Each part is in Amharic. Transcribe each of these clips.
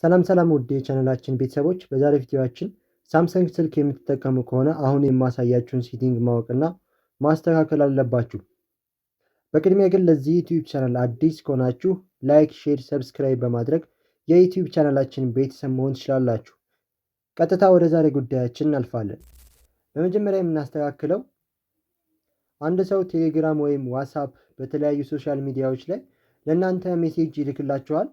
ሰላም ውድ የቻናላችን ቤተሰቦች፣ በዛሬ ቪዲዮአችን ሳምሰንግ ስልክ የምትጠቀሙ ከሆነ አሁን የማሳያችሁን ሴቲንግ ማወቅና ማስተካከል አለባችሁ። በቅድሚያ ግን ለዚህ ዩቲዩብ ቻናል አዲስ ከሆናችሁ ላይክ፣ ሼር፣ ሰብስክራይብ በማድረግ የዩቲዩብ ቻናላችን ቤተሰብ መሆን ትችላላችሁ። ቀጥታ ወደ ዛሬ ጉዳያችን እናልፋለን። በመጀመሪያ የምናስተካክለው አንድ ሰው ቴሌግራም ወይም ዋትስአፕ በተለያዩ ሶሻል ሚዲያዎች ላይ ለእናንተ ሜሴጅ ይልክላችኋል።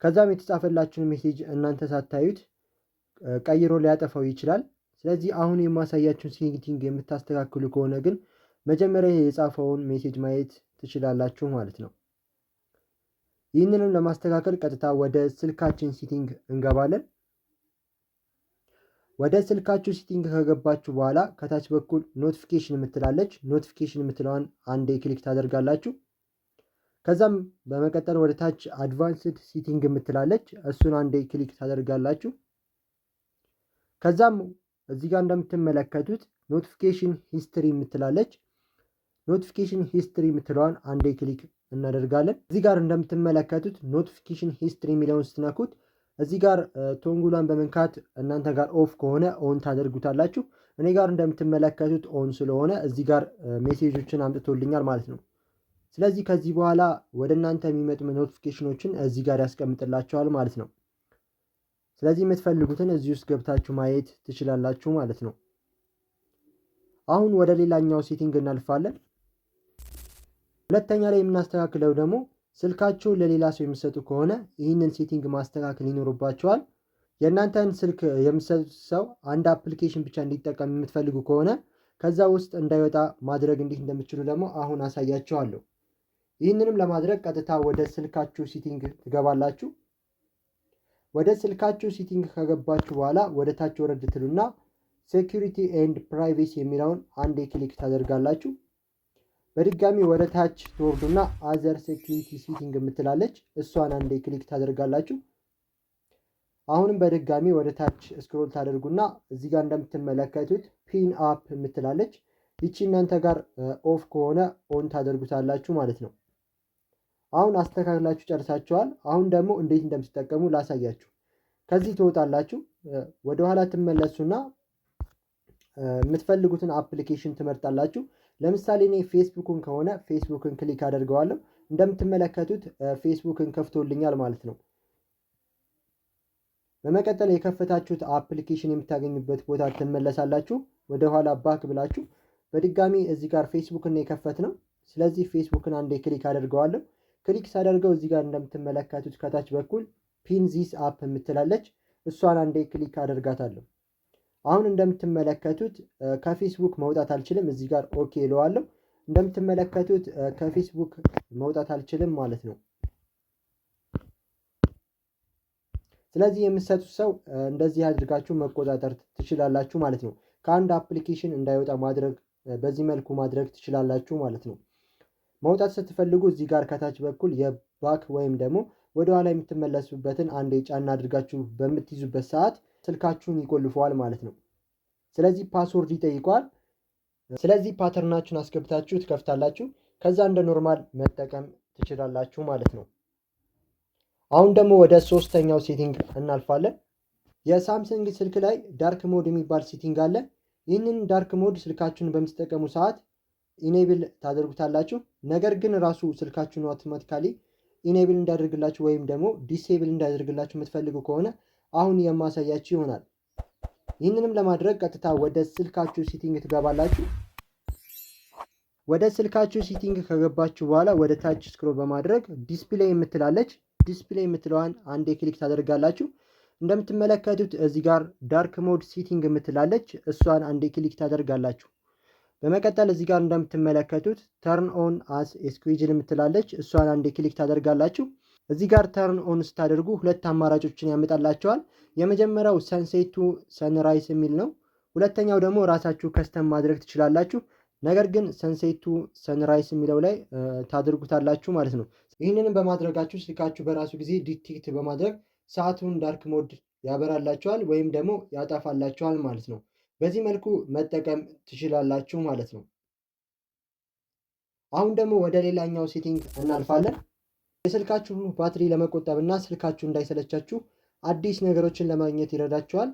ከዛም የተጻፈላችሁን ሜሴጅ እናንተ ሳታዩት ቀይሮ ሊያጠፋው ይችላል። ስለዚህ አሁን የማሳያችሁን ሴቲንግ የምታስተካክሉ ከሆነ ግን መጀመሪያ የጻፈውን ሜሴጅ ማየት ትችላላችሁ ማለት ነው። ይህንንም ለማስተካከል ቀጥታ ወደ ስልካችን ሴቲንግ እንገባለን። ወደ ስልካችሁ ሴቲንግ ከገባችሁ በኋላ ከታች በኩል ኖቲፊኬሽን የምትላለች፣ ኖቲፊኬሽን የምትለዋን አንዴ ክሊክ ታደርጋላችሁ። ከዛም በመቀጠል ወደ ታች አድቫንስድ ሴቲንግ የምትላለች፣ እሱን አንዴ ክሊክ ታደርጋላችሁ። ከዛም እዚህ ጋር እንደምትመለከቱት ኖቲፊኬሽን ሂስትሪ የምትላለች፣ ኖቲፊኬሽን ሂስትሪ የምትለዋን አንዴ ክሊክ እናደርጋለን። እዚህ ጋር እንደምትመለከቱት ኖቲፊኬሽን ሂስትሪ የሚለውን ስትነኩት እዚህ ጋር ቶንጉሏን በመንካት እናንተ ጋር ኦፍ ከሆነ ኦን ታደርጉታላችሁ። እኔ ጋር እንደምትመለከቱት ኦን ስለሆነ እዚህ ጋር ሜሴጆችን አምጥቶልኛል ማለት ነው። ስለዚህ ከዚህ በኋላ ወደ እናንተ የሚመጡ ኖቲፊኬሽኖችን እዚህ ጋር ያስቀምጥላችኋል ማለት ነው። ስለዚህ የምትፈልጉትን እዚህ ውስጥ ገብታችሁ ማየት ትችላላችሁ ማለት ነው። አሁን ወደ ሌላኛው ሴቲንግ እናልፋለን። ሁለተኛ ላይ የምናስተካክለው ደግሞ ስልካችሁ ለሌላ ሰው የምትሰጡ ከሆነ ይህንን ሴቲንግ ማስተካከል ይኖርባችኋል። የእናንተን ስልክ የምትሰጡት ሰው አንድ አፕሊኬሽን ብቻ እንዲጠቀም የምትፈልጉ ከሆነ ከዛ ውስጥ እንዳይወጣ ማድረግ እንዴት እንደምትችሉ ደግሞ አሁን አሳያችኋለሁ። ይህንንም ለማድረግ ቀጥታ ወደ ስልካችሁ ሴቲንግ ትገባላችሁ። ወደ ስልካችሁ ሴቲንግ ከገባችሁ በኋላ ወደ ታች ወረድ ትሉና ሴኩሪቲ ኤንድ ፕራይቬሲ የሚለውን አንዴ ክሊክ ታደርጋላችሁ። በድጋሚ ወደ ታች ትወርዱና አዘር ሴኩሪቲ ሴቲንግ የምትላለች እሷን አንዴ ክሊክ ታደርጋላችሁ። አሁንም በድጋሚ ወደ ታች ስክሮል ታደርጉና እዚህ ጋር እንደምትመለከቱት ፒን አፕ የምትላለች ይቺ እናንተ ጋር ኦፍ ከሆነ ኦን ታደርጉታላችሁ ማለት ነው። አሁን አስተካክላችሁ ጨርሳችኋል። አሁን ደግሞ እንዴት እንደምትጠቀሙ ላሳያችሁ። ከዚህ ትወጣላችሁ፣ ወደ ኋላ ትመለሱና የምትፈልጉትን አፕሊኬሽን ትመርጣላችሁ። ለምሳሌ እኔ ፌስቡክን ከሆነ ፌስቡክን ክሊክ አደርገዋለሁ። እንደምትመለከቱት ፌስቡክን ከፍቶልኛል ማለት ነው። በመቀጠል የከፈታችሁት አፕሊኬሽን የምታገኙበት ቦታ ትመለሳላችሁ። ወደ ኋላ ባክ ብላችሁ በድጋሚ እዚህ ጋር ፌስቡክን የከፈት ነው። ስለዚህ ፌስቡክን አንዴ ክሊክ አደርገዋለሁ። ክሊክ ሳደርገው እዚህ ጋር እንደምትመለከቱት ከታች በኩል ፒን ዚስ አፕ የምትላለች እሷን አንዴ ክሊክ አደርጋታለሁ። አሁን እንደምትመለከቱት ከፌስቡክ መውጣት አልችልም። እዚህ ጋር ኦኬ እለዋለሁ። እንደምትመለከቱት ከፌስቡክ መውጣት አልችልም ማለት ነው። ስለዚህ የምትሰጡት ሰው እንደዚህ አድርጋችሁ መቆጣጠር ትችላላችሁ ማለት ነው። ከአንድ አፕሊኬሽን እንዳይወጣ ማድረግ በዚህ መልኩ ማድረግ ትችላላችሁ ማለት ነው። መውጣት ስትፈልጉ እዚህ ጋር ከታች በኩል የባክ ወይም ደግሞ ወደ ኋላ የምትመለሱበትን አንዴ ጫና አድርጋችሁ በምትይዙበት ሰዓት ስልካችሁን ይቆልፈዋል ማለት ነው። ስለዚህ ፓስወርድ ይጠይቋል። ስለዚህ ፓተርናችሁን አስገብታችሁ ትከፍታላችሁ። ከዛ እንደ ኖርማል መጠቀም ትችላላችሁ ማለት ነው። አሁን ደግሞ ወደ ሶስተኛው ሴቲንግ እናልፋለን። የሳምሰንግ ስልክ ላይ ዳርክ ሞድ የሚባል ሴቲንግ አለ። ይህንን ዳርክ ሞድ ስልካችሁን በምትጠቀሙ ሰዓት ኢኔብል ታደርጉታላችሁ። ነገር ግን ራሱ ስልካችሁን አውቶማቲካሊ ኢኔብል እንዳደርግላችሁ ወይም ደግሞ ዲሴብል እንዳደርግላችሁ የምትፈልጉ ከሆነ አሁን የማሳያችሁ ይሆናል። ይህንንም ለማድረግ ቀጥታ ወደ ስልካችሁ ሴቲንግ ትገባላችሁ። ወደ ስልካችሁ ሴቲንግ ከገባችሁ በኋላ ወደ ታች ስክሮል በማድረግ ዲስፕሌይ የምትላለች ዲስፕሌይ የምትለዋን አንዴ ክሊክ ታደርጋላችሁ። እንደምትመለከቱት እዚህ ጋር ዳርክ ሞድ ሴቲንግ የምትላለች እሷን አንዴ ክሊክ ታደርጋላችሁ። በመቀጠል እዚህ ጋር እንደምትመለከቱት ተርን ኦን አስ ኤስኩዊጅን የምትላለች እሷን አንዴ ክሊክ ታደርጋላችሁ። እዚህ ጋር ተርን ኦን ስታደርጉ ሁለት አማራጮችን ያመጣላቸዋል። የመጀመሪያው ሰንሴቱ ሰንራይስ የሚል ነው። ሁለተኛው ደግሞ ራሳችሁ ከስተም ማድረግ ትችላላችሁ። ነገር ግን ሰንሴቱ ሰንራይስ የሚለው ላይ ታደርጉታላችሁ ማለት ነው። ይህንንም በማድረጋችሁ ስልካችሁ በራሱ ጊዜ ዲቴክት በማድረግ ሰዓቱን ዳርክ ሞድ ያበራላችኋል ወይም ደግሞ ያጠፋላችኋል ማለት ነው። በዚህ መልኩ መጠቀም ትችላላችሁ ማለት ነው። አሁን ደግሞ ወደ ሌላኛው ሴቲንግ እናልፋለን። የስልካችሁ ባትሪ ለመቆጠብና ስልካችሁ እንዳይሰለቻችሁ አዲስ ነገሮችን ለማግኘት ይረዳችኋል።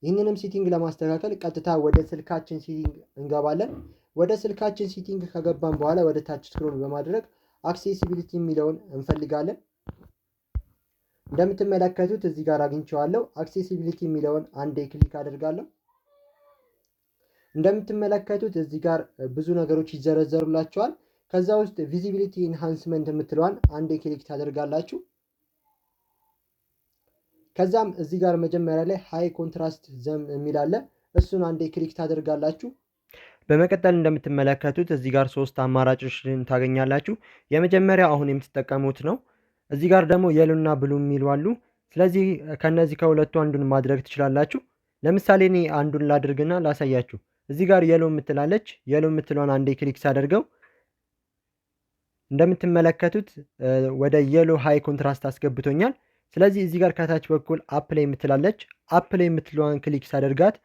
ይህንንም ሴቲንግ ለማስተካከል ቀጥታ ወደ ስልካችን ሴቲንግ እንገባለን። ወደ ስልካችን ሴቲንግ ከገባን በኋላ ወደ ታች ስክሮል በማድረግ አክሴሲቢሊቲ የሚለውን እንፈልጋለን። እንደምትመለከቱት እዚህ ጋር አግኝቼዋለሁ። አክሴሲቢሊቲ የሚለውን አንዴ ክሊክ አደርጋለሁ። እንደምትመለከቱት እዚህ ጋር ብዙ ነገሮች ይዘረዘሩላቸዋል። ከዛ ውስጥ ቪዚቢሊቲ ኢንሃንስመንት የምትለዋን አንዴ ክሊክ ታደርጋላችሁ። ከዛም እዚህ ጋር መጀመሪያ ላይ ሃይ ኮንትራስት ዘም የሚል አለ። እሱን አንዴ ክሊክ ታደርጋላችሁ። በመቀጠል እንደምትመለከቱት እዚህ ጋር 3 አማራጮችን ታገኛላችሁ። የመጀመሪያው አሁን የምትጠቀሙት ነው። እዚህ ጋር ደግሞ የሎና ብሉ የሚሉ አሉ። ስለዚህ ከነዚህ ከሁለቱ አንዱን ማድረግ ትችላላችሁ። ለምሳሌ እኔ አንዱን ላድርግና ላሳያችሁ። እዚህ ጋር የሎ የምትላለች። የሎ የምትለውን አንዴ ክሊክ ሳደርገው እንደምትመለከቱት ወደ የሎ ሃይ ኮንትራስት አስገብቶኛል። ስለዚህ እዚህ ጋር ከታች በኩል አፕ ላይ የምትላለች። አፕ ላይ የምትለዋን ክሊክ ሳደርጋት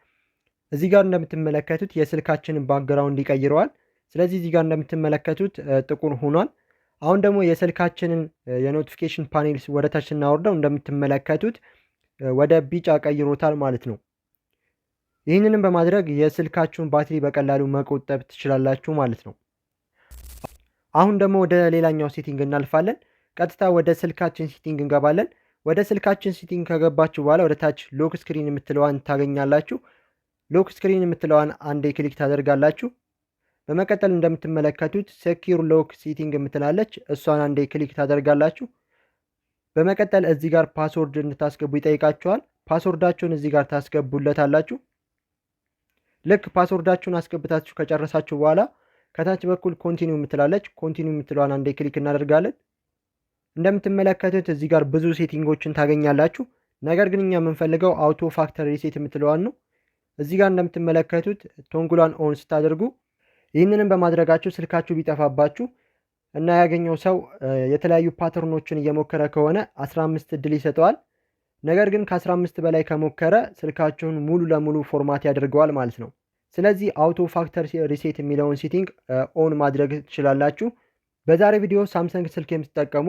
እዚህ ጋር እንደምትመለከቱት የስልካችንን ባክግራውንድ ይቀይረዋል። ስለዚህ እዚህ ጋር እንደምትመለከቱት ጥቁር ሆኗል። አሁን ደግሞ የስልካችንን የኖቲፊኬሽን ፓኔል ወደ ታች ስናወርደው እንደምትመለከቱት ወደ ቢጫ ቀይሮታል ማለት ነው። ይህንንም በማድረግ የስልካችሁን ባትሪ በቀላሉ መቆጠብ ትችላላችሁ ማለት ነው። አሁን ደግሞ ወደ ሌላኛው ሴቲንግ እናልፋለን። ቀጥታ ወደ ስልካችን ሴቲንግ እንገባለን። ወደ ስልካችን ሴቲንግ ከገባችሁ በኋላ ወደ ታች ሎክ ስክሪን የምትለዋን ታገኛላችሁ። ሎክ ስክሪን የምትለዋን አንዴ ክሊክ ታደርጋላችሁ። በመቀጠል እንደምትመለከቱት ሴኪር ሎክ ሴቲንግ የምትላለች እሷን አንዴ ክሊክ ታደርጋላችሁ። በመቀጠል እዚህ ጋር ፓስወርድ እንድታስገቡ ይጠይቃችኋል። ፓስወርዳችሁን እዚህ ጋር ታስገቡለታላችሁ። ልክ ፓስወርዳችሁን አስገብታችሁ ከጨረሳችሁ በኋላ ከታች በኩል ኮንቲኒው የምትላለች ኮንቲኒው የምትለዋን አንዴ ክሊክ እናደርጋለን። እንደምትመለከቱት እዚህ ጋር ብዙ ሴቲንጎችን ታገኛላችሁ። ነገር ግን እኛ የምንፈልገው አውቶ ፋክተር ሪሴት የምትለዋን ነው። እዚህ ጋር እንደምትመለከቱት ቶንጉላን ኦን ስታደርጉ ይህንንም በማድረጋችሁ ስልካችሁ ቢጠፋባችሁ እና ያገኘው ሰው የተለያዩ ፓተርኖችን እየሞከረ ከሆነ 15 እድል ይሰጠዋል። ነገር ግን ከ15 በላይ ከሞከረ ስልካችሁን ሙሉ ለሙሉ ፎርማት ያደርገዋል ማለት ነው። ስለዚህ አውቶ ፋክተር ሪሴት የሚለውን ሴቲንግ ኦን ማድረግ ትችላላችሁ። በዛሬ ቪዲዮ ሳምሰንግ ስልክ የምትጠቀሙ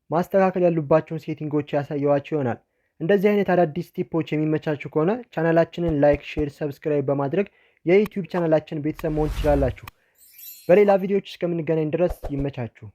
ማስተካከል ያሉባቸውን ሴቲንጎች ያሳየዋችሁ ይሆናል። እንደዚህ አይነት አዳዲስ ቲፖች የሚመቻችሁ ከሆነ ቻናላችንን ላይክ፣ ሼር፣ ሰብስክራይብ በማድረግ የዩቲዩብ ቻናላችን ቤተሰብ መሆን ትችላላችሁ። በሌላ ቪዲዮዎች እስከምንገናኝ ድረስ ይመቻችሁ።